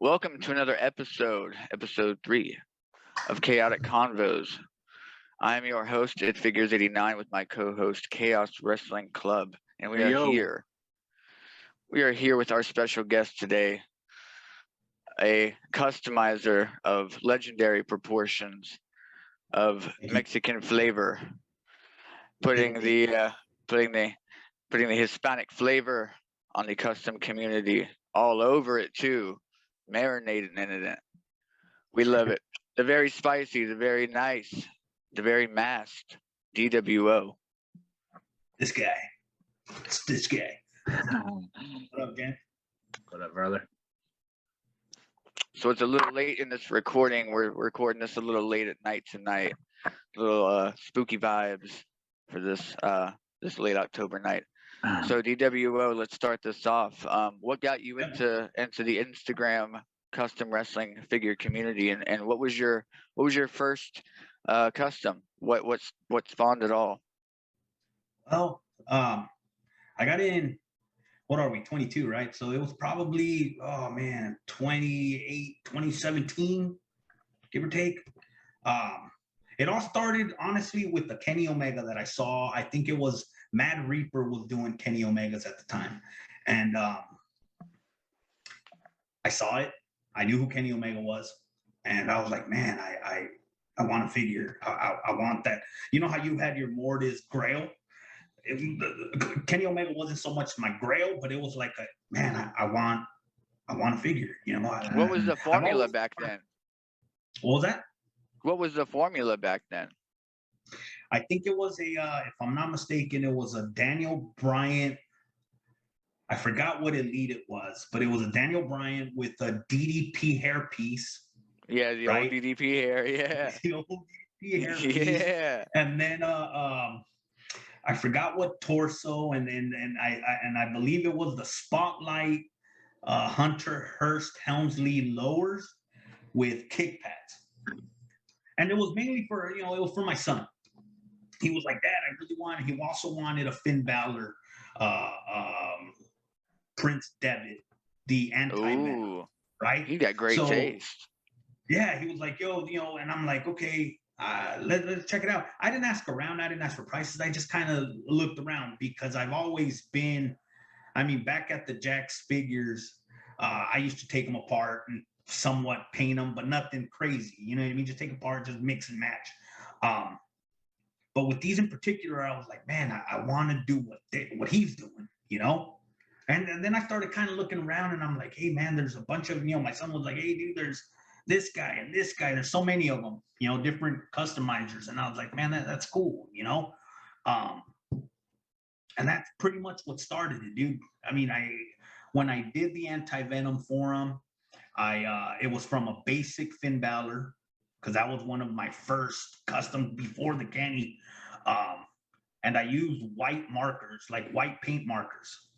Welcome to another episode 3 of Chaotic Convos. I'm your host, It Figures 89, with my co host, Chaos Wrestling Club. And we Hey, are yo. here. We are here with our special guest today, a customizer of legendary proportions of Mexican flavor, putting the putting the putting the Hispanic flavor on the custom community, all over it too, marinating in it. We love it. The very spicy, the very nice, the very masked DWO. This guy. It's this guy. What up, Dan? What up, brother? So it's a little late in this recording. We're recording this a little late at night tonight. A little spooky vibes for this late October night. So DWO, let's start this off. What got you into the Instagram custom wrestling figure community, and what was your first custom? What spawned it all? Well, I got in, what are we, 22, right? So it was probably, 2017, give or take. It all started, honestly, with the Kenny Omega that I saw. I think it was Mad Reaper was doing Kenny Omegas at the time. And I saw it. I knew who Kenny Omega was. And I was like, man, I want a figure. I want that. You know how you had your Mortis Grail? Kenny Omega wasn't so much my Grail, but it was like I want a figure. You know, What was the formula back then? What was that? What was the formula back then? I think it was if I'm not mistaken, it was a Daniel Bryan. I forgot what elite it was, but it was a Daniel Bryan with a DDP hairpiece. Yeah, the old DDP hair. Yeah. The old DDP hairpiece. Yeah. And then I forgot what torso, and I believe it was the Spotlight Hunter Hearst Helmsley lowers with kick pads, and it was mainly for it was for my son. He was like, Dad, I really wanted. He also wanted a Finn Balor, Prince Devitt, the anti-venom, right? He got great taste. Yeah, he was like, yo, and I'm like, okay. Let's check it out. I didn't ask around. I didn't ask for prices. I just kind of looked around because I've always been, back at the Jack's figures, I used to take them apart and somewhat paint them, but nothing crazy. You know what I mean? Just take apart, just mix and match. But with these in particular, I was like, man, I want to do what he's doing, And then I started kind of looking around, and I'm like, hey, man, there's a bunch of, my son was like, hey, dude, there's this guy and this guy. There's so many of them, different customizers. And I was like, man, that's cool, And that's pretty much what started it, dude. When I did the anti-venom forum, it was from a basic Finn Balor, because that was one of my first custom before the Kenny. And I used white markers, like white paint markers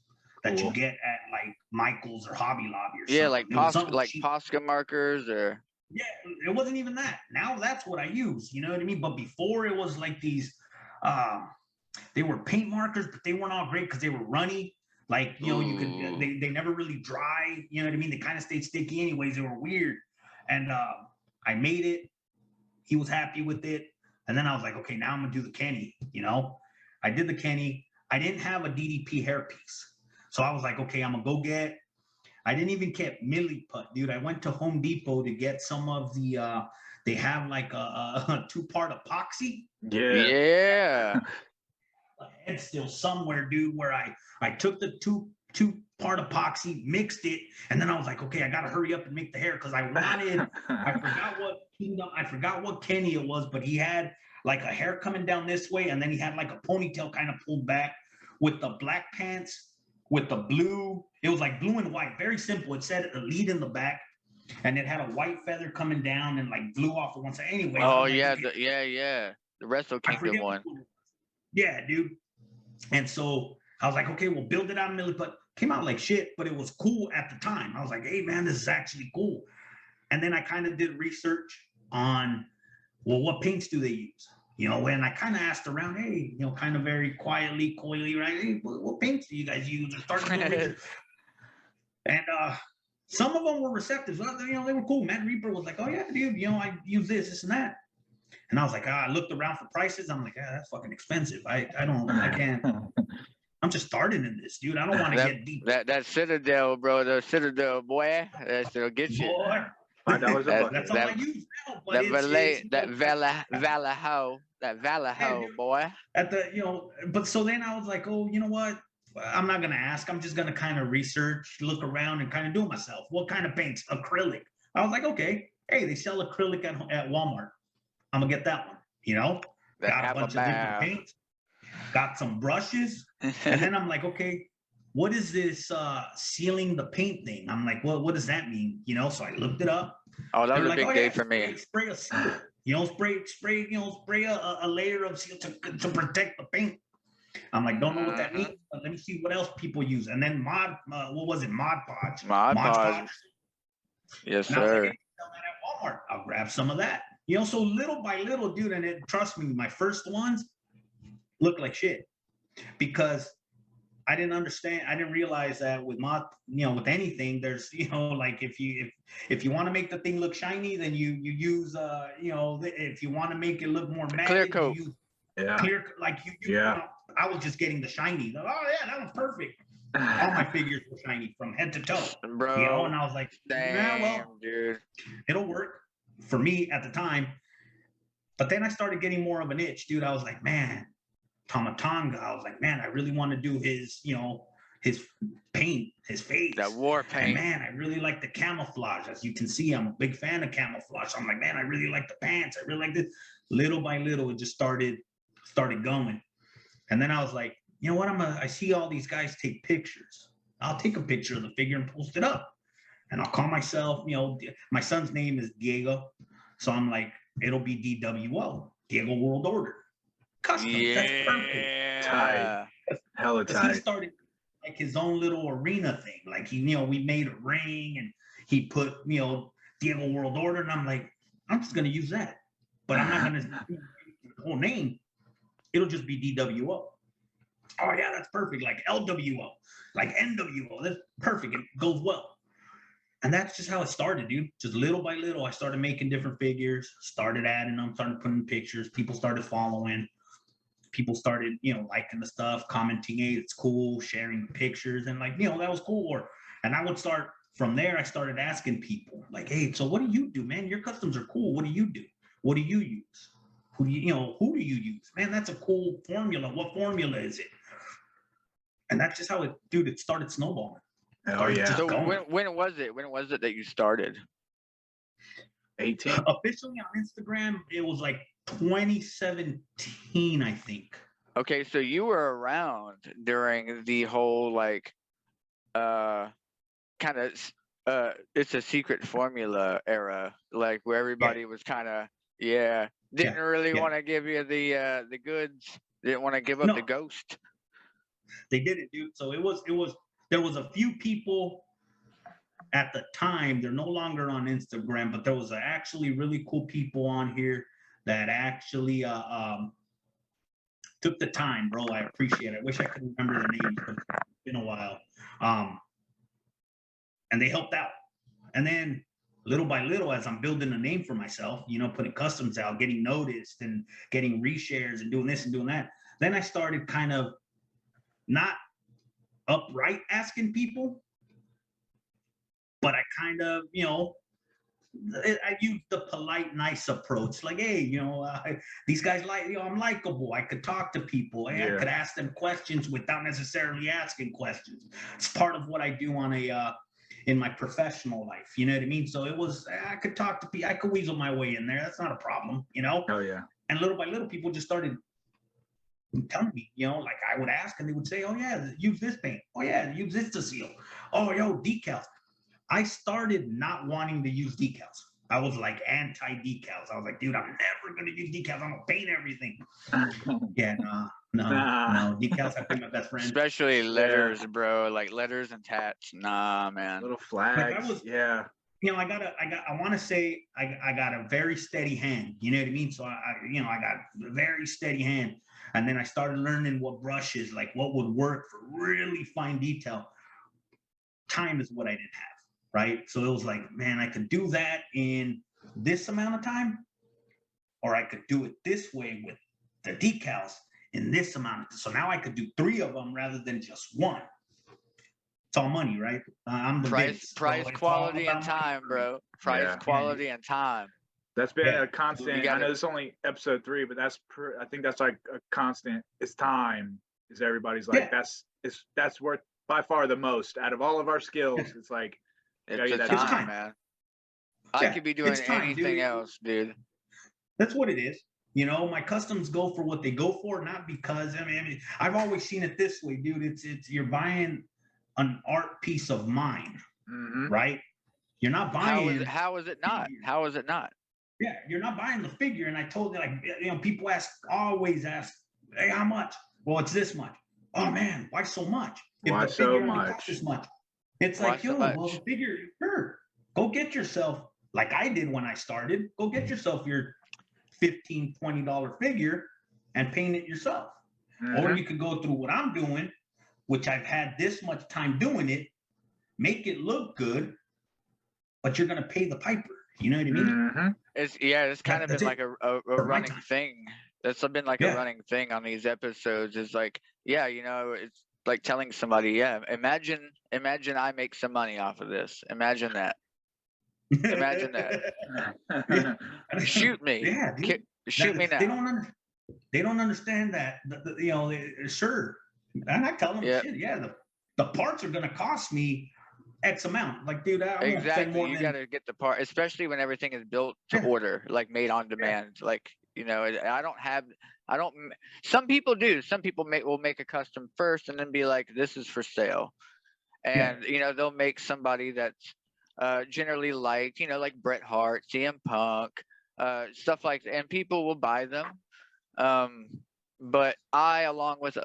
that you get at like Michael's or Hobby Lobby or something. Yeah, like Posca markers or. Yeah, it wasn't even that. Now that's what I use. You know what I mean? But before it was like these, they were paint markers, but they weren't all great because they were runny. Like, you could, they never really dry. You know what I mean? They kind of stayed sticky anyways. They were weird. And I made it. He was happy with it. And then I was like, okay, now I'm going to do the Kenny, I did the Kenny. I didn't have a DDP hairpiece. So I was like, okay, I'm going to go I didn't even get Milliput, dude. I went to Home Depot to get some of the, they have like a two-part epoxy. Yeah. It's still somewhere, dude, where I took the two-part epoxy, mixed it, and then I was like, okay, I got to hurry up and make the hair because I forgot what Kenny it was, but he had like a hair coming down this way, and then he had like a ponytail kind of pulled back with the black pants, with the blue. It was like blue and white, very simple. It said Elite in the back, and it had a white feather coming down and like blue off of one side. Anyway. Oh yeah, okay. The Wrestle Kingdom one. Yeah, dude. And so I was like, okay, we'll build it out in Milliput. Came out like shit, but it was cool at the time. I was like, hey man, this is actually cool. And then I kind of did research on, well, what paints do they use? And I kind of asked around, hey, kind of very quietly, coyly, right? Hey, what paints do you guys use? And started doing research. And some of them were receptive. You know, they were cool. Matt Reaper was like, "Oh yeah, dude, you know, I use this and that." And I was like, I looked around for prices. I'm like, that's fucking expensive. I can't. I'm just starting in this, dude. I don't want to That get deep. that Citadel, bro, the Citadel, boy, that'll get you. Boy, $5 a That- bucket. that's all I use now. But That it's valet, you that know, Vallejo, that Vallejo, dude. boy. at the you know. But so then I was like, oh, you know what? I'm not gonna ask. I'm just gonna kind of research, look around, and kind of do it myself. What kind of paints? Acrylic. I was like, okay, hey, they sell acrylic at Walmart. I'm gonna get that one. You know, That got a bunch of different Alabama. paints, got some brushes, and then I'm like, okay, what is this sealing the paint thing? I'm like, what does that mean? You know, so I looked it up. Oh, that They're was a like, big oh day yeah, for me. spray a seal. You know, spray a layer of seal to protect the paint. I'm like, don't know what that Mhm. means, but let me see what else people use. And then what was it? Mod Podge. Mod Podge. Yes, And I was like, sir. hey, sell that at Walmart. I'll grab some of that. You know, so little by little, dude, and trust me, my first ones looked like shit because I didn't understand. I didn't realize that with with anything, there's, like if you want to make the thing look shiny, then you use, if you want to make it look more Clear matted, coat. you use Yeah. clear, like Yeah. I was just getting the shiny. Oh yeah, that was perfect. All my figures were shiny from head to toe. Bro, And I was like, damn, well, dude. it'll work for me at the time. But then I started getting more of an itch, dude. I was like, man, Tomatonga. I was like, man, I really want to do his, his paint, his face. That war And paint. man, I really like the camouflage. As you can see, I'm a big fan of camouflage. So I'm like, man, I really like the pants. I really like this. Little by little, it just started going. And then I was like, you know what? I see all these guys take pictures. I'll take a picture of the figure and post it up. And I'll call myself, my son's name is Diego. So I'm like, it'll be DWO, Diego World Order. Custom. That's perfect. Yeah. Hella Because he tight. started like his own little arena thing. Like we made a ring and he put, Diego World Order. And I'm like, I'm just gonna use that. But I'm not gonna use the whole name. It'll just be DWO. Oh yeah, that's perfect. Like LWO, like NWO. That's perfect. It goes well. And that's just how it started, dude. Just little by little, I started making different figures, started adding them, started putting pictures. People started following. People started, liking the stuff, commenting, hey, it's cool, sharing pictures. And like, that was cool. And I would start from there. I started asking people like, hey, so what do you do, man? Your customs are cool. What do you do? What do you use? Who do you use? Man, that's a cool formula. What formula is it? And that's just how it started snowballing. Oh yeah. So going. when was it? When was it that you started? 18. Officially on Instagram, it was like 2017, I think. Okay, so you were around during the whole kind of it's a secret formula era, like where everybody was kind of didn't really want to give you the goods, didn't want to give up the ghost. They didn't, dude. So it was there was a few people at the time. They're no longer on Instagram, but there was actually really cool people on here that actually took the time, bro. I appreciate it. I wish I could remember their names, but it's been a while. And they helped out. And then little by little, as I'm building a name for myself, putting customs out, getting noticed and getting reshares and doing this and doing that, then I started kind of not upright asking people, but I kind of, I use the polite, nice approach. Like, hey, these guys I'm likable. I could talk to people. I could ask them questions without necessarily asking questions. It's part of what I do in my professional life. You know what I mean? So I could talk to people. I could weasel my way in there. That's not a problem, Oh yeah. And little by little, people just started telling me, like I would ask and they would say, oh yeah, use this paint. Oh yeah, use this to seal. Oh, decals. I started not wanting to use decals. I was like anti-decals. I was like, dude, I'm never gonna use decals. I'm gonna paint everything. No. Decals have been my best friend. Especially letters, bro. Like letters and tats. Nah, man. Little flags. I want to say I got a very steady hand. You know what I mean? So I got a very steady hand. And then I started learning what brushes, like what would work for really fine detail. Time is what I didn't have. right? So it was like, man, I could do that in this amount of time, or I could do it this way with the decals in this amount of time. So now I could do 3 of them rather than just one. It's all money, right? I'm the Price, Vince, so price, it's all quality, and about money time, for me. bro. Price, Yeah. quality, and time. That's been Yeah. a constant. I gotta- know it's only episode 3, but I think that's like a constant. It's time. Is everybody's like Yeah. that's worth by far the most out of all of our skills. Yeah. It's like It's Yeah, the that's time, time. man. I Yeah, could be doing it's time, anything dude. else, dude. That's what it is. You know, my customs go for what they go for, not because I mean, I've always seen it this way, dude. It's you're buying an art piece of mine, mhm. right? You're not buying. How is it not? How is it not? Yeah, you're not buying the figure. And I told you, like, you know, people always ask, hey, how much? Well, it's this much. Oh man, why so much? If Why the so figure only much? costs this much. It's Why like, so yo, well, much? the figure, sure. Go get yourself, like I did when I started, go get yourself your $15, $20 figure and paint it yourself. Or Mhm. you could go through what I'm doing, which I've had this much time doing it, make it look good, but you're gonna pay the piper. You know what I mean? Mhm. It's kind of That's been it. like a For my running time. thing. That's been like a Yeah. running thing on these episodes. Is like, yeah, you know, it's like telling somebody, yeah, imagine I make some money off of this. Imagine that. Imagine that. Shoot me. Yeah, dude. Shoot me They now. they don't understand that. You know, sure. And I tell them, Yeah. shit, yeah, the parts are gonna cost me X amount. Like, dude, I won't spend Exactly. more You than got to get the part, especially when everything is built to Yeah. order, like made on demand. Like, you know, I don't, some people do. Some people will make a custom first and then be like, this is for sale. Yeah. And, you know, they'll make somebody that's generally liked, you know, like Bret Hart, CM Punk, stuff like that. And people will buy them. But along with,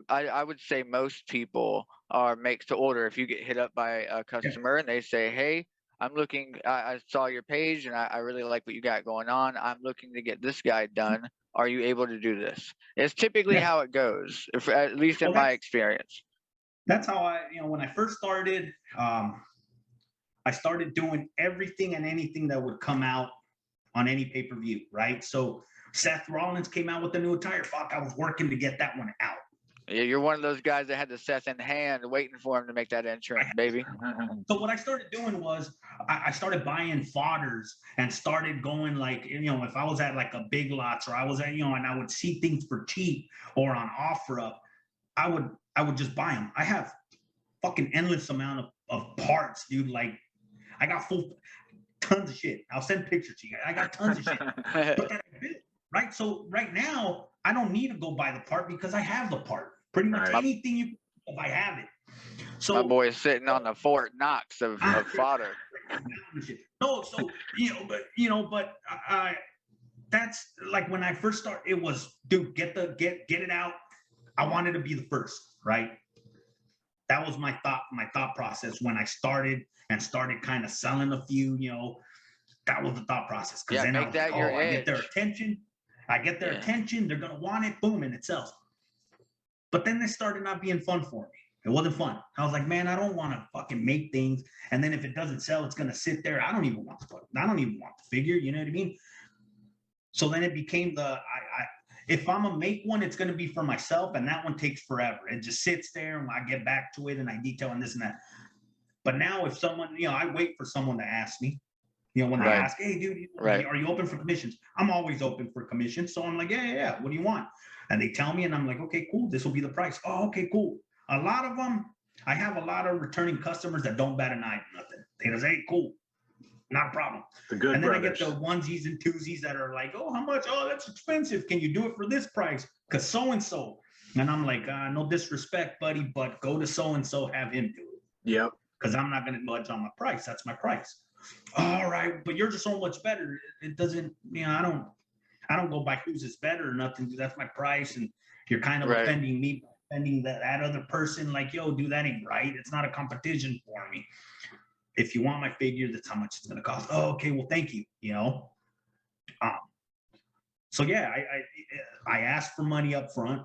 I would say most people are makes to order. If you get hit up by a customer and they say, hey, I'm looking, I saw your page and I really like what you got going on. I'm looking to get this guy done. Are you able to do this? It's typically Yeah. how it goes, at least in Well, my experience. That's how when I first started, I started doing everything and anything that would come out on any pay-per-view, right? So Seth Rollins came out with a new attire. Fuck, I was working to get that one out. Yeah, you're one of those guys that had the Seth in hand, waiting for him to make that entrance, baby. So what I started doing was I started buying fodders and started going like, you know, if I was at like a Big Lots or I was at, you know, and I would see things for cheap or on OfferUp, I would just buy them. I have fucking endless amount of parts, dude. Like I got tons of shit. I'll send pictures to you. I got tons of shit. But that I built, right? So right now, I don't need to go buy the part because I have the part. Pretty much Right. anything you if I have it. So My boy is sitting on the Fort Knox of fodder. no, so but I that's like when I first started, it was dude, get it out. I wanted to be the first, right? That was my thought process when I started kind of selling a few, you know, that was the thought process. Because Yeah, then I make was that like, your I get their edge. attention. They're gonna want it, boom, and it sells. But then they started not being fun for me. It wasn't fun. I was like, man, I don't want to fucking make things. And then if it doesn't sell, it's gonna sit there. I don't even want the figure, you know what I mean? So then it became if I'm gonna make one, it's gonna be for myself, and that one takes forever. It just sits there, and I get back to it, and I detail and this and that. But now, if someone, you know, I wait for someone to ask me. You know, when they Right. ask, hey, dude, Right. are you open for commissions? I'm always open for commissions. So I'm like, yeah. What do you want? And they tell me, and I'm like, okay, cool. This will be the price. Oh, okay, cool. A lot of them, I have a lot of returning customers that don't bat an eye or nothing. They just, hey, cool, not a problem. The good And then brothers. I get the onesies and twosies that are like, oh, how much? Oh, that's expensive. Can you do it for this price? Because so-and-so. And I'm like, no disrespect, buddy, but go to so-and-so, have him do it. Yep. Because I'm not going to budge on my price. That's my price. All right, but yours are so much better. It doesn't, you know, I don't go by whose is better or nothing. That's my price. And you're kind of Right. offending me, offending that other person. Like, yo, dude, that ain't right. It's not a competition for me. If you want my figure, that's how much it's going to cost. Oh, okay, well, thank you. You know, so yeah, I ask for money up front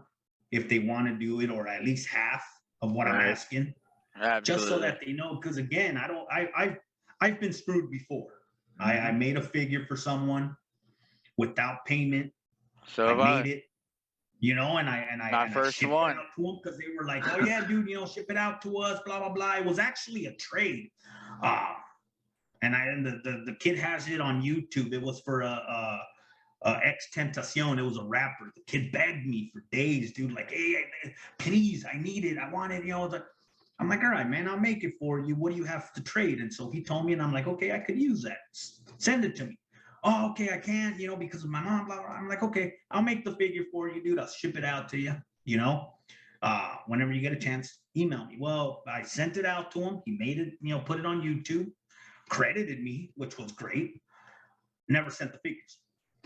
if they want to do it, or at least half of what I'm Right. asking, Absolutely. just so that they know. Because again, I've been screwed before. I made a figure for someone without payment. So I have made I. it, you know, and I First shipped one. it out to them because they were like, "Oh yeah, dude, you know, ship it out to us." Blah blah blah. It was actually a trade, and the kid has it on YouTube. It was for a Ex Tentacion. It was a rapper. The kid begged me for days, dude. Like, hey, please, I need it. I want it. You know, I'm like, all right, man, I'll make it for you. What do you have to trade? And so he told me, and I'm like, okay, I could use that. Send it to me. Oh, okay, I can't, you know, because of my mom, blah, blah. I'm like, okay, I'll make the figure for you, dude. I'll ship it out to you, you know. Whenever you get a chance, email me. Well, I sent it out to him. He made it, you know, put it on YouTube, credited me, which was great. Never sent the figures.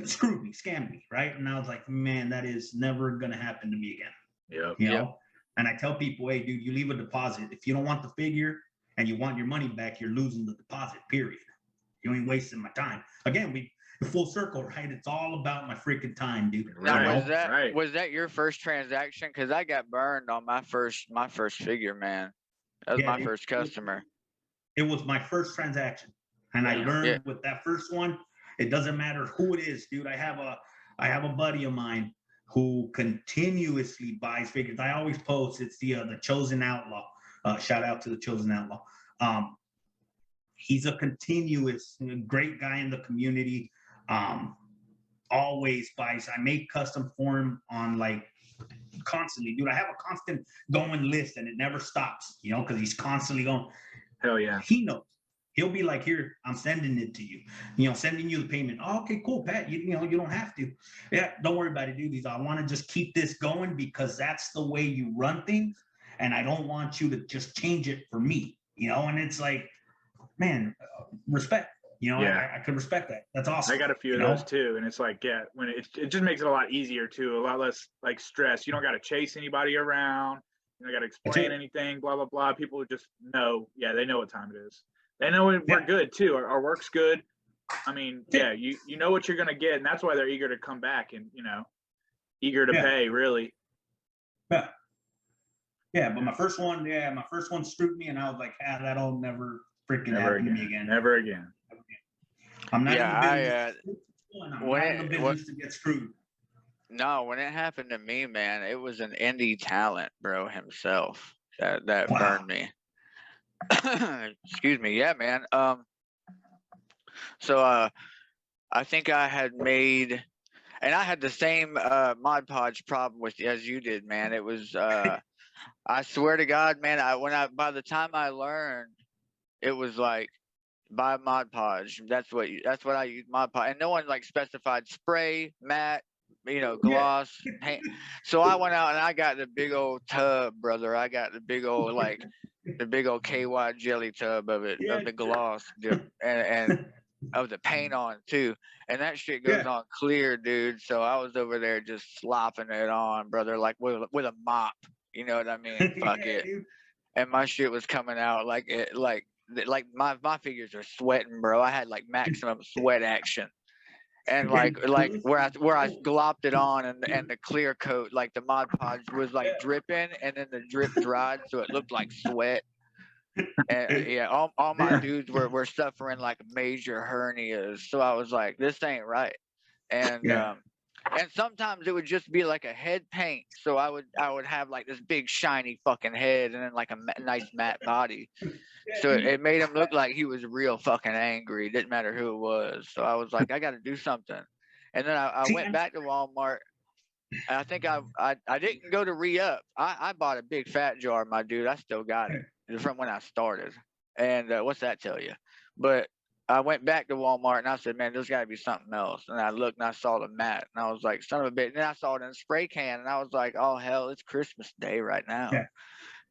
Screwed me, scammed me, right? And I was like, man, that is never gonna happen to me again. Yep. You know, Yep. and I tell people, hey, dude, you leave a deposit. If you don't want the figure and you want your money back, you're losing the deposit, period. You ain't wasting my time. Again, we full circle, right? It's all about my freaking time, dude. Now, You Right. know? was that your first transaction? Because I got burned on my first figure, man. That was Yeah, my dude, first customer. it was my first transaction. And I Yeah. learned Yeah. with that first one, it doesn't matter who it is, dude. I have a buddy of mine who continuously buys figures. I always post, it's the Chosen Outlaw. Shout out to the Chosen Outlaw. He's a continuous great guy in the community. Always buys. I make custom for him on like constantly, dude. I have a constant going list and it never stops, you know, because he's constantly going. Hell yeah. He knows. He'll be like, here, I'm sending it to you. You know, sending you the payment. Oh, okay, cool, Pat. You know, you don't have to. Yeah, don't worry about it, dude. I want to just keep this going because that's the way you run things. And I don't want you to just change it for me. You know, and it's like, man, respect. You know, Yeah. I could respect that. That's awesome. I got a few of you know? those too, and it's like, yeah, when it just makes it a lot easier too, a lot less like stress. You don't got to chase anybody around. You don't got to explain it. anything. Blah blah blah. People just know. Yeah, they know what time it is. They know we're Yeah. good too. Our work's good. I mean, Yeah. yeah, you know what you're gonna get, and that's why they're eager to come back and eager to Yeah. pay. Really. Yeah. Yeah, but my first one screwed me, and I was like, that'll never freaking Never happen to me again. again. Never again. I'm not Yeah, in the business. I'm when not in the it- business to get screwed. No, when it happened to me, man, it was an indie talent, bro, himself that Wow. burned me. Excuse me. Yeah, man. So I think I had made, and I had the same Mod Podge problem with as you did, man. It was I swear to God, man, by the time I learned, it was like buy Mod Podge. That's what I use, Mod Podge, and no one like specified spray, matte, gloss. So I went out and I got the big old tub, brother. I got the big old KY jelly tub of it, of the gloss, and of the paint on too. And that shit goes on clear, dude. So I was over there just slopping it on, brother, like with a mop. You know what I mean? Fuck it. Dude. And my shit was coming out like my figures are sweating, bro. I had like maximum sweat action. And like where I glopped it on and the clear coat, like the Mod Podge was like dripping, and then the drip dried, so it looked like sweat. And yeah, all my dudes were suffering like major hernias. So I was like, this ain't right. And and sometimes it would just be like a head paint. So I would have like this big shiny fucking head and then like a nice matte body. So it made him look like he was real fucking angry. It didn't matter who it was. So I was like, I got to do something. And then I went back to Walmart. And I think I didn't go to re-up. I bought a big fat jar, my dude. I still got it from when I started. And what's that tell you? But I went back to Walmart and I said, man, there's got to be something else. And I looked and I saw the mat. And I was like, son of a bitch. And then I saw it in a spray can. And I was like, oh, hell, it's Christmas Day right now. Yeah.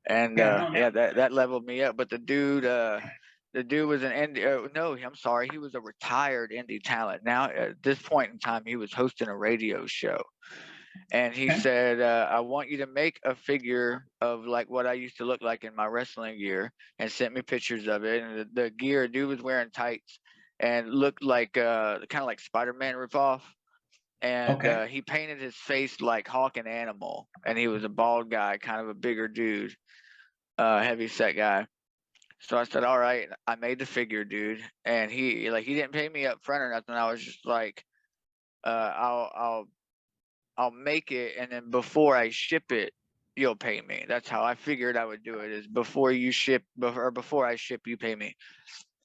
And that leveled me up. But the dude was an indie. No, I'm sorry, he was a retired indie talent. Now at this point in time, he was hosting a radio show, and he said, "I want you to make a figure of like what I used to look like in my wrestling gear," and sent me pictures of it. And the gear, dude was wearing tights and looked like kind of like Spider-Man ripoff. And he painted his face like Hawk and Animal, and he was a bald guy, kind of a bigger dude, heavy set guy. So I said, all right, I made the figure, dude. And he didn't pay me up front or nothing. I was just like, I'll make it, and then before I ship it, you'll pay me. That's how I figured I would do it, is before I ship, you pay me.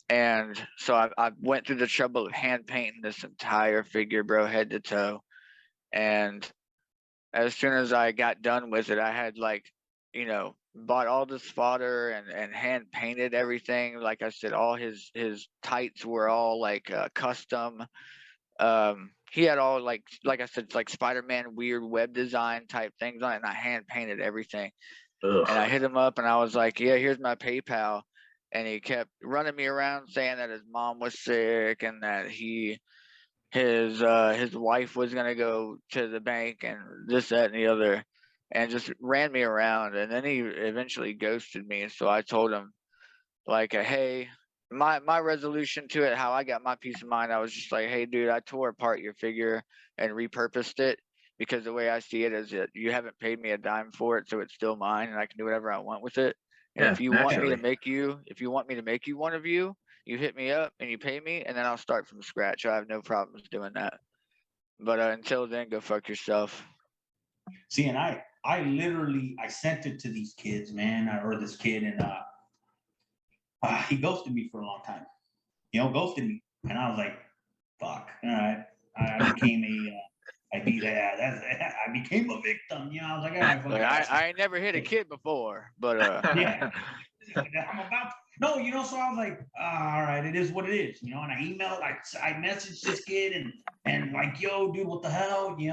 And so I went through the trouble of hand painting this entire figure, bro, head to toe. And as soon as I got done with it, I had bought all this fodder and hand painted everything. Like I said, all his tights were all like custom. He had all like I said, like Spider-Man weird web design type things on it, and I hand painted everything. Ugh. And I hit him up and I was like, yeah, here's my PayPal. And he kept running me around saying that his mom was sick and that his wife was gonna go to the bank and this, that, and the other, and just ran me around. And then he eventually ghosted me. So I told him, like, hey, my resolution to it, how I got my peace of mind, I was just like, hey, dude, I tore apart your figure and repurposed it, because the way I see it is that you haven't paid me a dime for it, so it's still mine, and I can do whatever I want with it. And Yeah, if you want me to naturally. make you one of you, you hit me up and you pay me, and then I'll start from scratch. I have no problems doing that. But until then, go fuck yourself. See, and I literally I sent it to these kids, man, or this kid, and he ghosted me for a long time. Ghosted me, and I was like, "Fuck!" All right, I became I became a victim. I was like, "All right, fuck Like, it." I ain't never hit a kid before, but Yeah, I'm about no, so I was like, all right, it is what it is, and I emailed, I messaged this kid and like, yo, dude, what the hell, you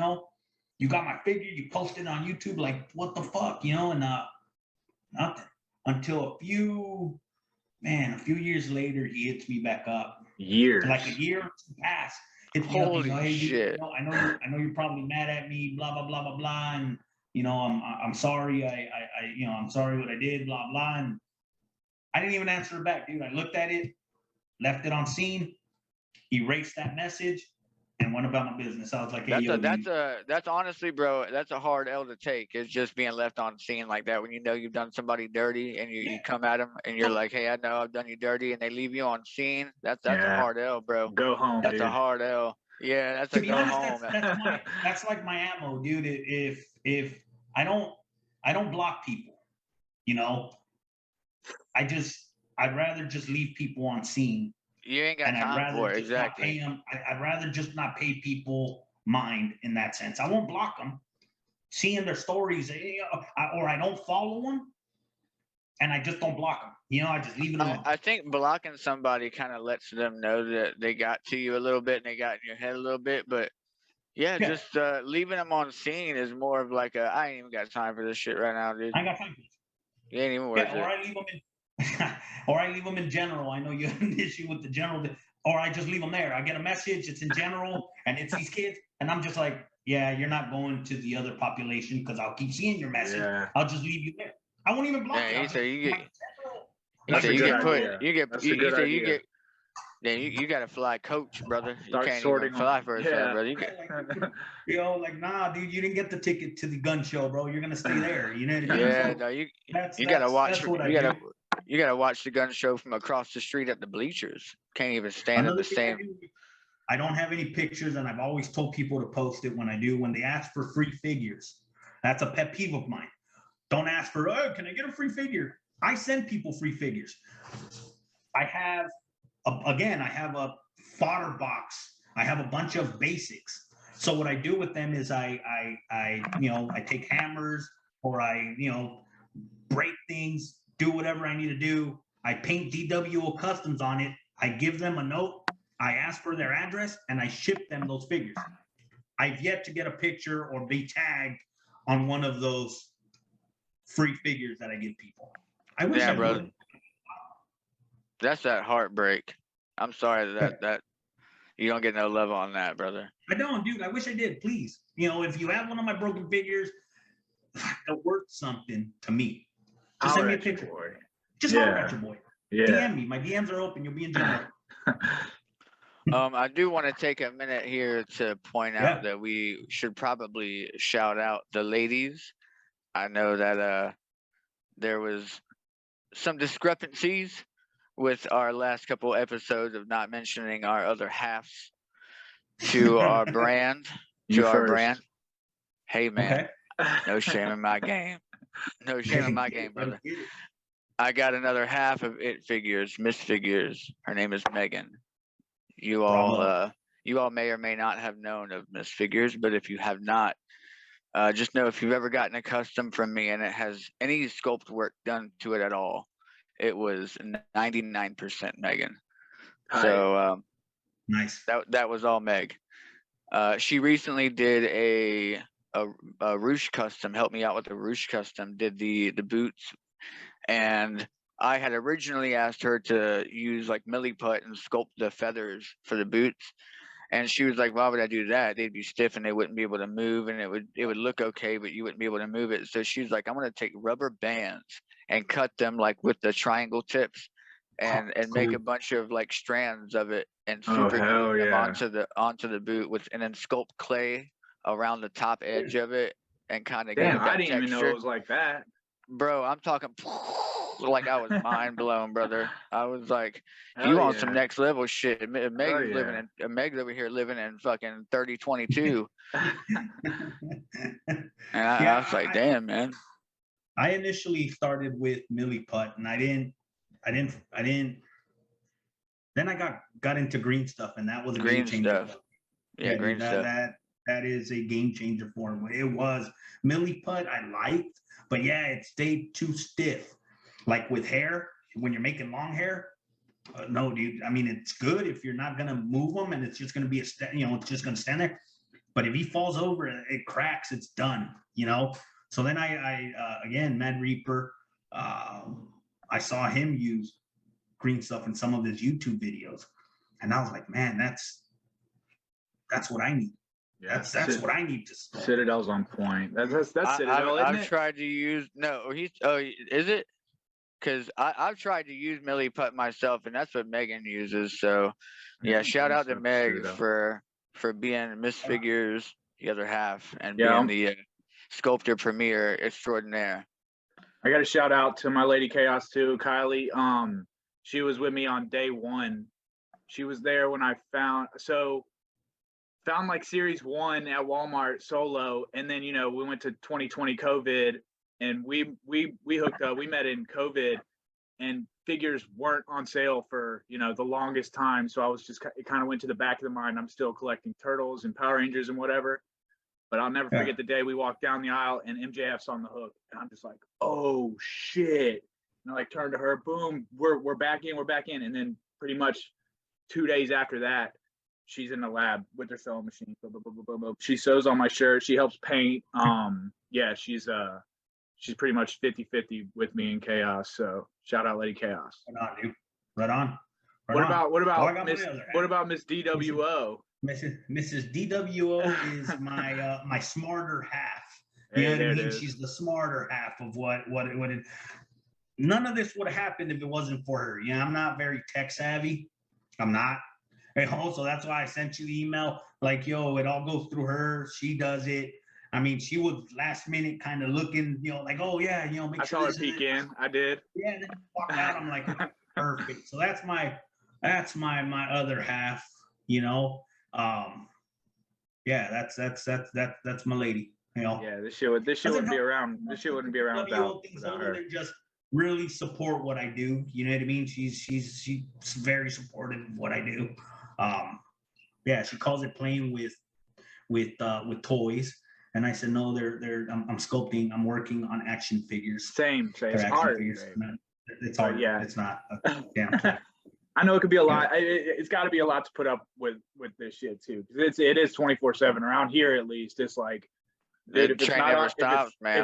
got my figure, you posted on YouTube, like, what the fuck, and nothing until a few years later, he hits me back up, Years. like a year or two past. Hits me up, holy hey, dude, shit. I know you're probably mad at me, blah blah blah blah blah, and I'm sorry, I'm sorry what I did, blah blah, and I didn't even answer it back, dude. I looked at it, left it on scene, erased that message, and went about my business. I was like, hey, That's honestly, bro, that's a hard L to take. It's just being left on scene like that when you know you've done somebody dirty, and you come at them and you're like, hey, I know I've done you dirty, and they leave you on scene. That's a Yeah. hard L, bro. Go home, That's dude. a hard L. Yeah, that's to a be go honest, home. that's like my ammo, dude. If I don't block people, I'd rather just leave people on scene. You ain't got And I'd time rather for it, just not pay exactly. them. I'd rather just not pay people mind in that sense. I won't block them. Seeing their stories, or I don't follow them, and I just don't block them. I just leave it alone. I think blocking somebody kind of lets them know that they got to you a little bit and they got in your head a little bit. But yeah, Yeah. just leaving them on scene is more of like I ain't even got time for this shit right now, dude. I ain't got time for this. You ain't even worth Yeah, or it. I leave them in, or I leave them in general. I know you have an issue with the general, or I just leave them there. I get a message, it's in general, and it's these kids, and I'm just like, yeah, you're not going to the other population because I'll keep seeing your message. Yeah. I'll just leave you there. I won't even block Yeah, you. you say you get. That's a you good get put. idea. You get. That's a You good say idea. you get. Then you got to fly coach, brother. Start you can't sorting even fly them. for Yeah. yourself, brother. Like, nah, dude, you didn't get the ticket to the gun show, bro. You're gonna stay there. Yeah, So no, you that's gotta watch. that's what I You gotta do. you gotta watch the gun show from across the street at the bleachers. Can't even stand in Another the thing I same. do, I don't have any pictures, and I've always told people to post it when I do. When they ask for free figures, that's a pet peeve of mine. Don't ask for, oh, can I get a free figure? I send people free figures. I have, I have a fodder box. I have a bunch of basics. So what I do with them is I take hammers, or I break things, do whatever I need to do. I paint DWO Customs on it. I give them a note. I ask for their address, and I ship them those figures. I've yet to get a picture or be tagged on one of those free figures that I give people. I wish Yeah, I brother. would. That's that heartbreak. I'm sorry that you don't get no love on that, brother. I don't, dude. I wish I did. Please, if you have one of my broken figures, they're worth something to me. Just send me a picture. Boy. Just holler at your boy. Yeah. DM me. My DMs are open. You'll be in general. I do want to take a minute here to point out that we should probably shout out the ladies. I know that there was some discrepancies with our last couple episodes of not mentioning our other halves to our brand. You To our first. brand. Hey man, Okay. no shame in my game. No shame in my Get it, game, brother, brother. get it. I got another half of It Figures, Miss Figures. Her name is Megan. You Bravo. all may or may not have known of Miss Figures, but if you have not, just know if you've ever gotten a custom from me and it has any sculpt work done to it at all, it was 99% Megan. Tight. So Nice. that was all Meg. She recently did a Roosh custom, helped me out with the Roosh custom, did the boots, and I had originally asked her to use like milliput and sculpt the feathers for the boots. And she was like, why would I do that? They'd be stiff and they wouldn't be able to move, and it would look okay, but you wouldn't be able to move it. So she was like, I'm gonna take rubber bands and cut them like with the triangle tips and make a Cool. bunch of like strands of it and Oh, super hell glue them yeah. onto the boot with, and then sculpt clay around the top edge of it and kind of give Damn, it I that didn't even know texture. it was like that. Bro, I'm talking like I was mind blown, brother. I was like, Hell you on some yeah. next level shit. Hell Meg's living yeah. in Meg's over here living in fucking 3022. And I Yeah, was like, damn, man. I initially started with milliput, and I didn't. Then I got into green stuff, and that was a Green game changer. stuff. Yeah, Dude, green stuff. that is a game changer for him. It was milliput I liked, but yeah, it stayed too stiff. Like with hair, when you're making long hair, no, dude. I mean, it's good if you're not gonna move them, and it's just gonna be it's just gonna stand there. But if he falls over, it cracks. It's done. So then I again, Mad Reaper. I saw him use green stuff in some of his YouTube videos, and I was like, man, that's what I need. Yeah, That's what I need to sculpt. Citadel's on point. That's Citadel, isn't I've it? tried to use is it? Because I've tried to use milliput myself, and that's what Megan uses. So yeah, shout out to Meg for being Miss Figures, the other half, and being the sculptor premier extraordinaire. I got a shout out to my lady Chaos too, Kylie. She was with me on day one. She was there when I found like series 1 at Walmart solo, and then we went to 2020 COVID, and we hooked up. We met in COVID, and figures weren't on sale for the longest time. So I was just, it kind of went to the back of the mind. I'm still collecting Turtles and Power Rangers and whatever. But I'll never forget the day we walked down the aisle and MJF's on the hook, and I'm just like, oh shit! And I like turned to her, boom, we're back in, and then pretty much 2 days after that, she's in the lab with her sewing machine. Boom, boom, boom, boom, boom. She sews on my shirt. She helps paint. Yeah, she's pretty much 50-50 with me in Chaos. So shout out Lady Chaos. Right on, dude. Right on. What about Miss DWO? Mrs. DWO is my smarter half. Hey, You know what I there it mean? is. She's the smarter half of what it. None of this would have happened if it wasn't for her. I'm not very tech savvy. I'm not. So that's why I sent you the email. Like, yo, it all goes through her. She does it. I mean, she was last minute kind of looking, like, oh yeah, make I sure. saw her peek in. I did. Yeah, and then walk out. I'm like, perfect. So that's my other half. Yeah, that's my lady. Yeah, this shit wouldn't be around. This shit wouldn't be around without her. They just really support what I do. You know what I mean? She's very supportive of what I do. Yeah, she calls it playing with toys, and I said no. I'm sculpting. I'm working on action figures. Same. It's art. It's hard. Yeah, it's not. Yeah. I know it could be a lot. It's got to be a lot to put up with this shit too. It is 24/7 around here. At least it's like, dude, if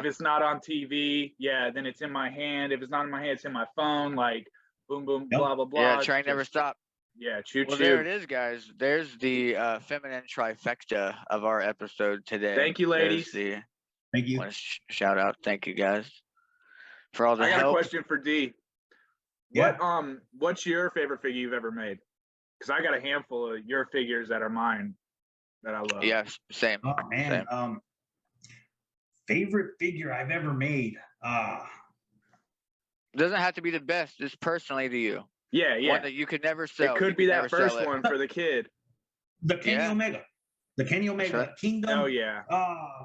it's not on TV, yeah, then it's in my hand. If it's not in my hand, it's in my phone. Like, boom, boom, blah, blah, blah. Yeah, train never stop. Yeah, choo-choo. Well, there it is, guys. There's the feminine trifecta of our episode today. Thank you, ladies. Thank you. Shout out. Thank you, guys, for all the help. I got a question for D. Yeah. What's your favorite figure you've ever made? Because I got a handful of your figures that are mine that I love. Yeah, same. Oh man. Same. Favorite figure I've ever made. Doesn't have to be the best. Just personally to you. Yeah, One yeah. that you could never sell. It You could be could that never sell first it. one for the kid. The Kenny Yeah. Omega. The Kenny Omega right. Kingdom. Oh yeah.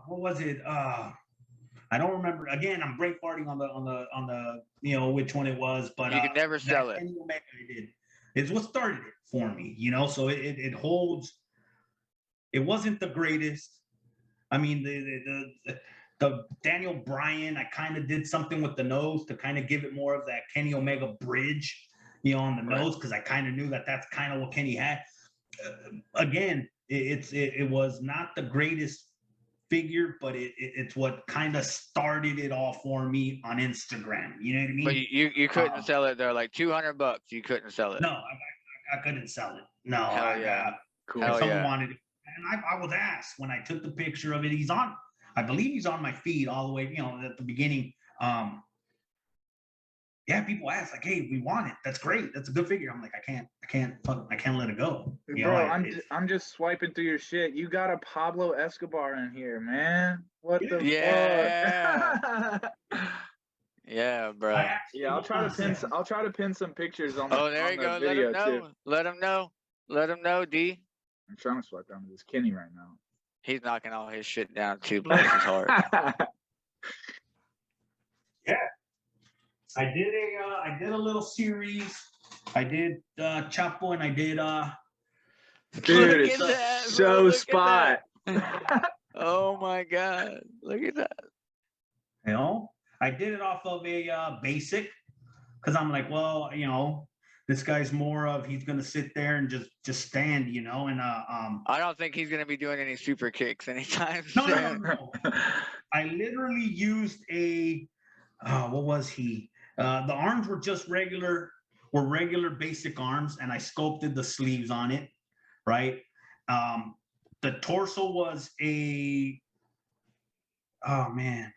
What was it? I don't remember. Again, I'm brain farting on the you know which one it was, but You could never that sell it. Kenny Omega I did is what started it for me. You know, so it holds. It wasn't the greatest. I mean, the Daniel Bryan, I kind of did something with the nose to kind of give it more of that Kenny Omega bridge, you know, on the Right. nose, because I kind of knew that that's kind of what Kenny had. Again, it was not the greatest figure, but it's what kind of started it all for me on Instagram. You know what I mean? But you couldn't sell it. They're like $200. You couldn't sell it. No, I couldn't sell it. No, Hell yeah. Cool. Hell if someone yeah. wanted it, and I was asked when I took the picture of it. He's on. I believe he's on my feed all the way. You know, at the beginning. Yeah, people ask like, "Hey, we want it. That's great. That's a good figure." I'm like, I can't let it go. You Bro, know, I'm just swiping through your shit. You got a Pablo Escobar in here, man. What the Yeah. fuck? Yeah, bro. Yeah, I'll try to pin some pictures on the Oh, there on you the go. Let video him know. too. Let him know. Let him know, D. I'm trying to swipe down to this Kenny right now. He's knocking all his shit down too. Bless his heart. I did a little series. I did Chapo, and I did Dude, Look it's at that, bro. so Look at spot. that. Oh my God. Look at that. you know, I did it off of a basic, because I'm like, well, you know, this guy's more of he's gonna sit there and just stand, you know, and I don't think he's gonna be doing any super kicks anytime no, soon. no. I literally used a what was he? The arms were just regular basic arms, and I sculpted the sleeves on it, right? The torso was a oh man,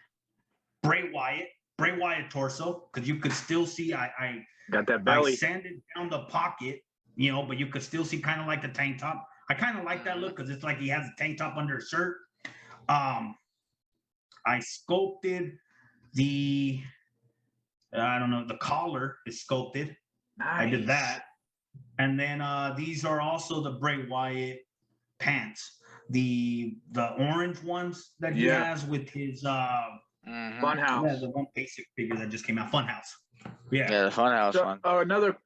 Bray Wyatt torso, because you could still see I Got that I belly. sanded down the pocket, you know, but you could still see kind of like the tank top. I kind of like that look because it's like he has a tank top under his shirt. I sculpted the I don't know, the collar is sculpted. Nice. I did that. And then these are also the Bray Wyatt pants. The orange ones that he Yeah. has with his Mhm. Funhouse. yeah, the one basic figure that just came out, Funhouse. Yeah. Yeah, the Funhouse So, one. oh, another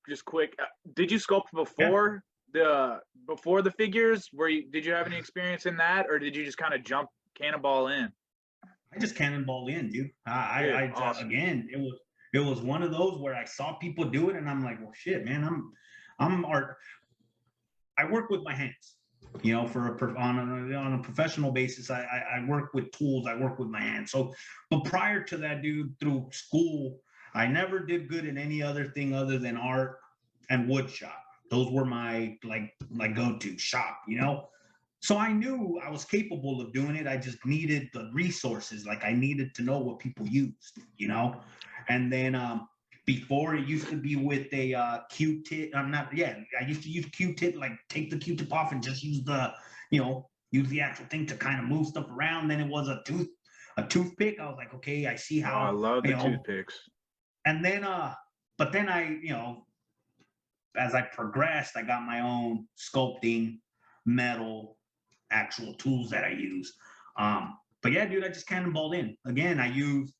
just quick. Did you sculpt before the figures? Did you have any experience in that, or did you just kind of jump cannonball in? I just cannonballed in, dude. I awesome. Again, it was one of those where I saw people do it, and I'm like, well, shit, man, I'm art. I work with my hands, you know, on a professional basis. I work with tools. I work with my hands. So, but prior to that, dude, through school, I never did good in any other thing other than art and wood shop. Those were my go-to shop, you know. So I knew I was capable of doing it. I just needed the resources. Like I needed to know what people used, you know. And then before it used to be with a Q-tip. I used to use Q-tip, like take the Q-tip off and just use use the actual thing to kind of move stuff around. Then it was a toothpick. I was like, okay, I see Oh, how I love the you know. toothpicks. And then but then I, you know, as I progressed, I got my own sculpting, metal, actual tools that I use. But yeah, dude, I just cannonballed in. Again, I used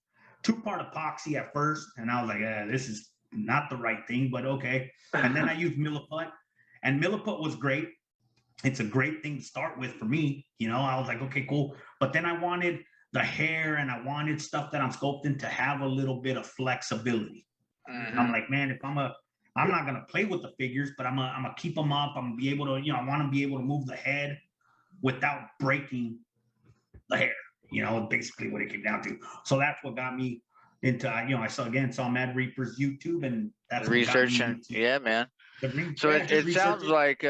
2-part epoxy at first, and I was like, this is not the right thing, but okay. And then I used Milliput, and Milliput was great. It's a great thing to start with for me. You know, I was like, okay, cool. But then I wanted the hair, and I wanted stuff that I'm sculpting to have a little bit of flexibility. Mhm. I'm like, man, if I'm not gonna play with the figures, but I'm gonna keep them up. I'm gonna be able to, you know, I want to be able to move the head without breaking the hair. You know, basically what it came down to. So that's what got me into, you know, I saw Mad Reaper's YouTube, and that's what got me Researching. into Yeah, man. So just it sounds researching. like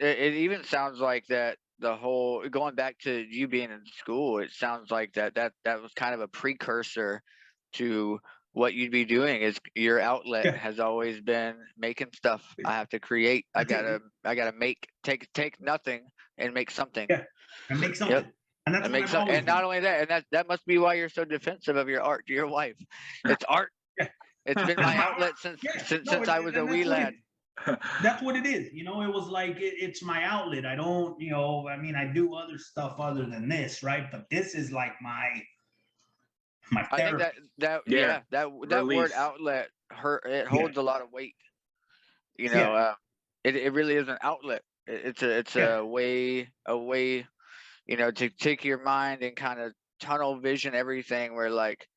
it even sounds like that the whole going back to you being in school, it sounds like that was kind of a precursor to what you'd be doing. Is your outlet Yeah. has always been making stuff. I have to create. I gotta make take nothing and make something. Yeah, and make something. Yep. And that's And what make I've some, always and not done. only that, and that must be why you're so defensive of your art to your wife. It's art. Yeah. It's been my outlet since Yeah, since I was a wee lad. That's what it is. You know, it was like it's my outlet. I don't, you know, I mean, I do other stuff other than this, right? But this is like my I think therapy. that Yeah, yeah, that word release. outlet it Yeah, holds a lot of weight. You know, yeah, it really is an outlet. It's yeah, a way, you know, to take your mind and kind of tunnel vision everything where like,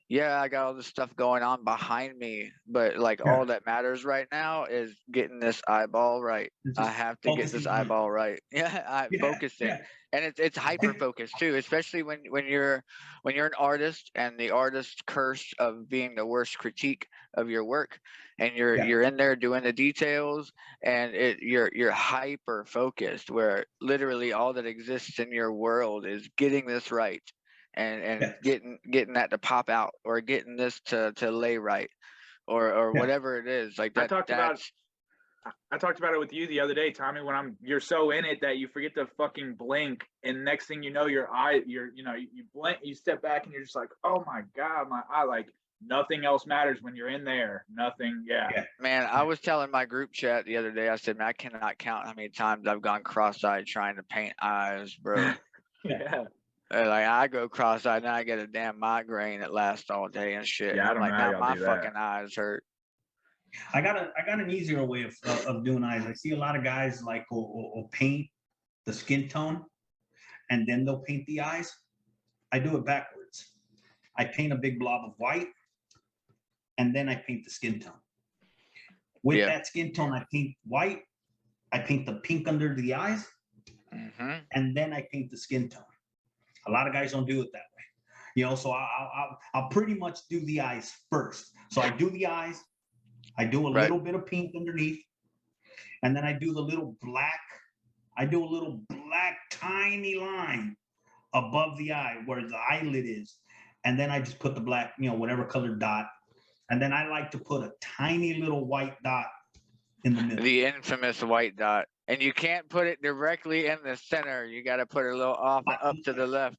yeah, I got all this stuff going on behind me, but like yeah. all that matters right now is getting this eyeball right. It's I just have to get this focusing on it. eyeball right. Yeah, I Yeah, focusing. yeah, And it's hyper focused too, especially when you're an artist and the artist curse of being the worst critique of your work and yeah, you're in there doing the details and you're hyper focused where literally all that exists in your world is getting this right and yeah, getting that to pop out or getting this to lay right or yeah. whatever it is like I that talked about that's I talked about it with you the other day, Tommy, when you're so in it that you forget to fucking blink, and next thing you know, you blink, you step back, and you're just like, oh my god, my eye, like nothing else matters when you're in there. Nothing, yeah, Yeah. man. I was telling my group chat the other day, I said, man, I cannot count how many times I've gone cross-eyed trying to paint eyes, bro. yeah, Like I go cross-eyed and I get a damn migraine that lasts all day and shit, and yeah. I I'm don't know like, how now y'all my do that. fucking eyes hurt. I got an easier way of doing eyes. I see a lot of guys like will paint the skin tone and then they'll paint the eyes. I do it backwards. I paint a big blob of white and then I paint the skin tone. With Yeah. that skin tone, I paint white. I paint the pink under the eyes, Hmm. and then I paint the skin tone. A lot of guys don't do it that way, you know. So I'll pretty much do the eyes first. So I do the eyes. I do a Right. little bit of pink underneath, and then I do the little black. I do a little black tiny line above the eye where the eyelid is, and then I just put the black, you know, whatever colored dot, and then I like to put a tiny little white dot in the middle. The infamous white dot, and you can't put it directly in the center. You got to put it a little off and up to the left.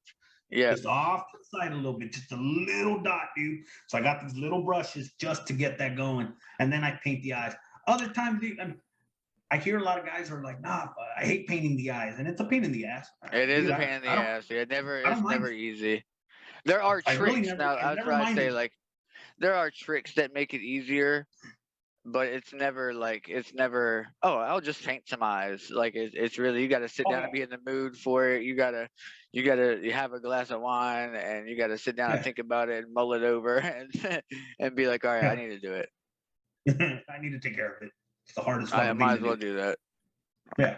Yeah. Just off to the side a little bit, just a little dot, dude. So I got these little brushes just to get that going, and then I paint the eyes. Other times, dude, I hear a lot of guys are like, "Nah, I hate painting the eyes," and it's a pain in the ass. It is Dude, a pain in the I don't, ass. It never, I it's don't mind. never easy. There are I really tricks. Now, I've that's never what I say. minded. Like, there are tricks that make it easier, but it's never like, it's never, oh, I'll just paint some eyes. Like, it's really, you got to sit Oh down yeah, and be in the mood for it. You have a glass of wine and you got to sit down and yeah, think about it and mull it over and be like, all right, I yeah. need to do it. I need to take care of it. It's the hardest I fucking might thing as to well do. do that. Yeah.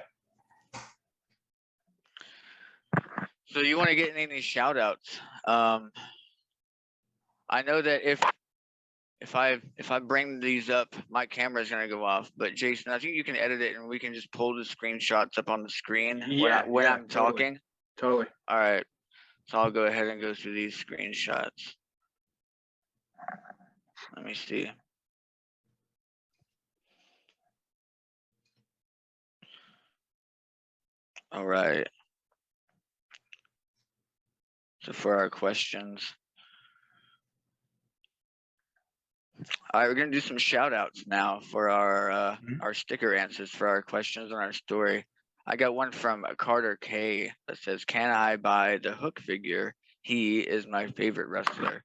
So you want to get any shout outs? I know that if I bring these up, my camera's gonna go off. But Jason, I think you can edit it and we can just pull the screenshots up on the screen Yeah, when yeah, I'm talking. totally. All right. So I'll go ahead and go through these screenshots. Let me see. All right. So for our questions. All right, we're gonna do some shout outs now for our sticker answers for our questions on our story. I got one from Carter K that says, "Can I buy the Hook figure? He is my favorite wrestler."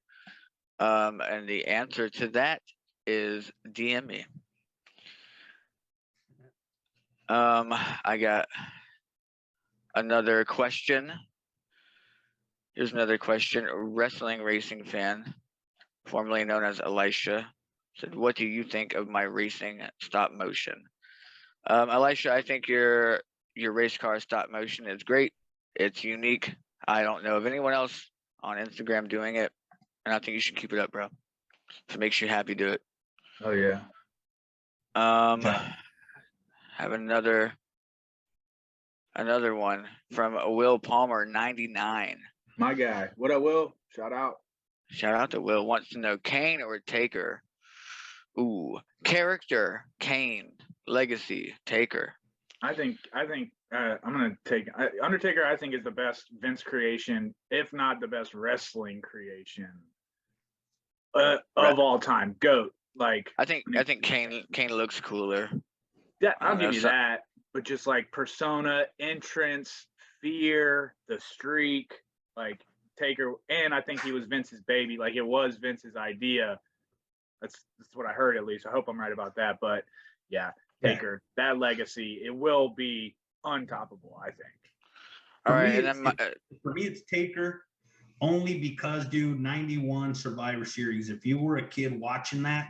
And the answer to that is DM me. I got another question. Here's another question. A wrestling racing fan, formerly known as Elisha, said, "What do you think of my racing stop motion?" Elisha, I think your race car stop motion is great. It's unique. I don't know of anyone else on Instagram doing it, and I think you should keep it up, bro. If it makes you happy, do it. Oh yeah. Yeah. Have another one from Will Palmer 99. My guy. What up, Will? Shout out. Shout out to Will. Wants to know Kane or Taker. Ooh, character Kane, legacy Taker. I think I'm gonna take Undertaker. I think is the best Vince creation, if not the best wrestling creation of all time. GOAT. Like, I think Kane looks cooler. yeah, I I'll don't know, give you so- that. But just like persona, entrance, fear, the streak, like Taker, and I think he was Vince's baby. Like it was Vince's idea. That's what I heard at least. I hope I'm right about that. But yeah, Yeah. Taker, that legacy, it will be untoppable, I think. All For right, me, and then For me, it's Taker only because, dude, 91 Survivor Series. If you were a kid watching that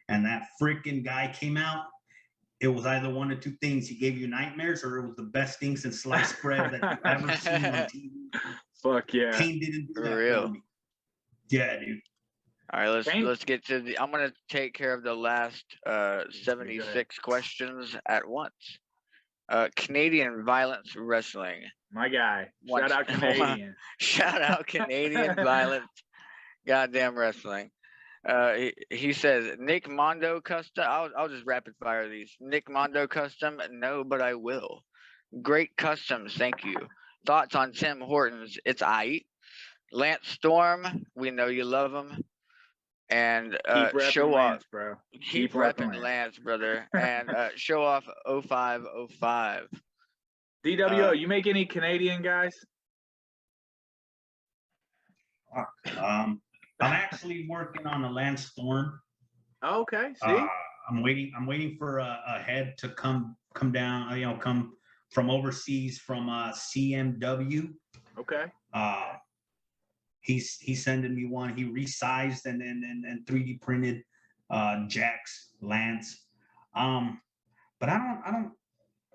and that freaking guy came out, it was either one of two things. He gave you nightmares or it was the best thing since sliced bread that you've ever seen on TV. Fuck yeah. Kane didn't do For that real. for me. Yeah, dude. all right, Kane- let's get to the. I'm gonna take care of the last 76 questions at once. Canadian Violence Wrestling. My guy. Once- Shout out Canadian. Shout out Canadian Violence, goddamn wrestling. He says Nick Mondo custom. I'll just rapid fire these. Nick Mondo custom. No, but I will. Great customs. Thank you. Thoughts on Tim Hortons? It's aight. Lance Storm. We know you love him. And Keep repping show off. Lance, bro. Keep repping repping Lance. Lance, brother. And show off 0505. DWO, you make any Canadian guys? I'm actually working on a Lance Storm. Oh, okay. See? I'm waiting for a head to come down, come from overseas from CMW. Okay. He's sending me one. He resized and 3D printed Jax Lance. But I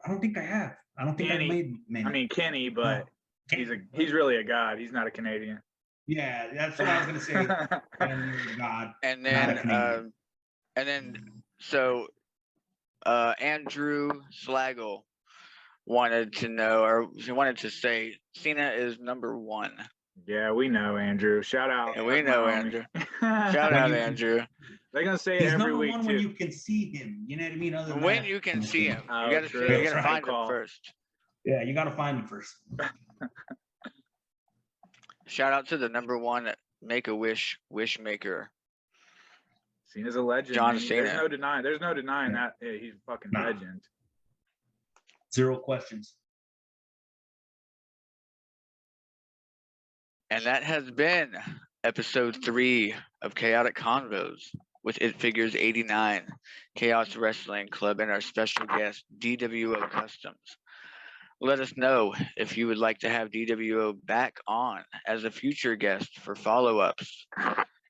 don't think I have. I don't think I've Kenny. made many. I mean Kenny, but No. he's really a god. He's not a Canadian. Yeah, that's what I was gonna say. God. And Not a then Canadian. so Andrew Slagle wanted to know, or he wanted to say Cena is number one. Yeah, we know Andrew. Shout out. And we know Andrew. Shout They're out you- Andrew. gonna say it He's every number week one too. when you can see him. You know what I mean? Other than When that, you can see him, Oh, you gotta true. you That's gotta right. find him Call. first. Yeah, you gotta find him first. Shout out to the number one Make-A-Wish wish maker. Cena's a legend. John man. Cena. There's no denying that. Yeah, he's a fucking Nah. legend. 0 questions. And that has been episode 3 of Chaotic Convos with It Figures 89, Chaos Wrestling Club, and our special guest, DWO Customs. Let us know if you would like to have DWO back on as a future guest for follow-ups.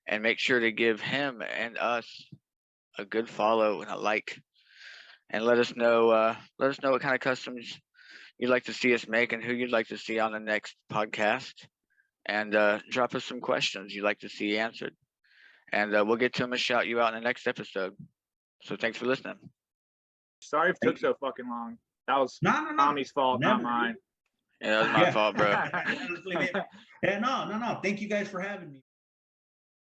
And make sure to give him and us a good follow and a like. And let us know what kind of customs you'd like to see us make and who you'd like to see on the next podcast. And drop us some questions you'd like to see answered. And we'll get to them and shout you out in the next episode. So thanks for listening. Sorry if it took so fucking long. That was No. Tommy's fault, not Never. mine. Yeah, that was my fault, bro. Honestly, man. Yeah, no. Thank you guys for having me.